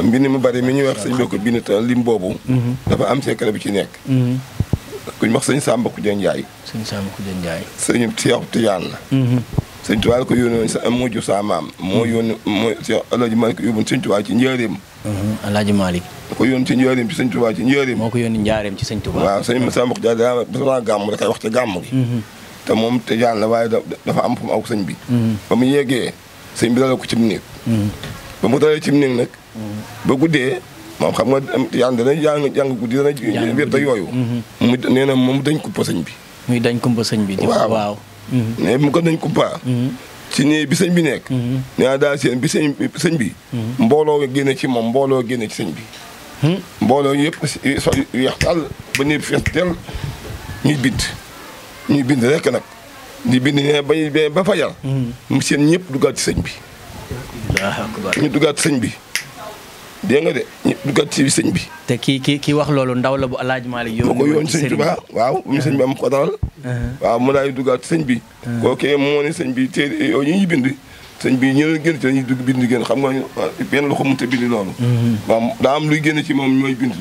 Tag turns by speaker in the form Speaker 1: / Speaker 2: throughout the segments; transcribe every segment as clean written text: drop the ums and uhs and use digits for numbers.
Speaker 1: mbind mu bari mi ñuy wax sëñ bi ko bind te lim boobu. dafa am secret bi ci nekk. ku ñu wax sëñ Samba Koudia Ndiaye.
Speaker 2: sëñ Samba Koudia Ndiaye.
Speaker 1: sëñ Cheikh Tidiane la. sëñ Tuubaa ko yónni woon sa moo jur sa maam. moo yónni mooy Cheikh Alaaji Malick ko yóbbu sëñ Tuubaa ci njëriñ.
Speaker 2: Alaaji Malick.
Speaker 1: da ko yónni ci njëriñ ci sëñ Tuubaa ci njëriñ.
Speaker 2: moo ko yónni njaareem ci sëñ Tuubaa.
Speaker 1: waaw sëñ Samba Koudia dafa gàmm da koy wax ci gàmm gi. te moom Tidiane la waaye dafa am fu mu aw sëñ bi. ba mu yeggee sëñ bi dalal ko cim néeg. ba mu dalee cim néeg nag. ba guddee moom xam nga Tidiane dana jàng guddi dana wér te yooyu. mu nee na moom dañ kumpa sëñ bi.
Speaker 2: muy dañ kumpa sëñ bi. waaw.
Speaker 1: mais mu ko dañ kumpa. ci nii bi sëñ bi nekk. nee naa daal seen bi sëñ bi. mbooloo génne ci moom mbooloo génne ci sëñ bi. mbooloo yëpp so weex tàll ba nii fees teel ñuy bind rek nag di bind ne ba fajal. mu seen ñëpp duggaat ci sëñ bi. ñu duggaat ci sëñ bi. dégg nga de ñu duggaat ci sëñ bi.
Speaker 2: te ki wax loolu ndaw la bu Alaaji Malick
Speaker 1: yoon sëñ Tuubaa waaw mu sëñ bi am ko dalal. waaw mu daal di duggaat sëñ bi. kooku moo ne sëñ bi te yow ñu ñuy bind. sëñ bi ñu ne génn ci dañuy dugg bind génn xam nga benn loxo mënut a bind loolu. waaw daa am luy génn ci moom mooy bind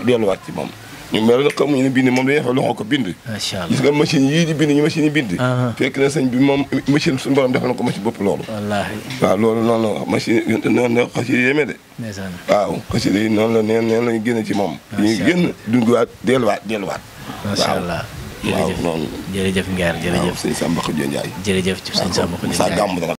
Speaker 1: delluwaat ci moom. ñu mel ne xamuñu ne bind moom dañuy def loxo ko bind.
Speaker 2: macha allah
Speaker 1: gis nga machine yii di bind ñu machine yi bind. fekk na sëñ bi moom machine suñu borom defal na ko machine bopp loolu.
Speaker 2: wallaahi.
Speaker 1: waaw loolu noonu la machine noonu la xasida yi yéeme de.
Speaker 2: ndeysaan.
Speaker 1: waaw xasida yi noonu la neen lañu génn ci moom. dañuy génn duggaat delluwaat.
Speaker 2: macha allah
Speaker 1: waaw noonu.
Speaker 2: jërëjëf Nguer jërëjëf.
Speaker 1: sëñ Samba Koudia Ndiaye.
Speaker 2: jërëjëf sëñ Samba Koudia Ndiaye.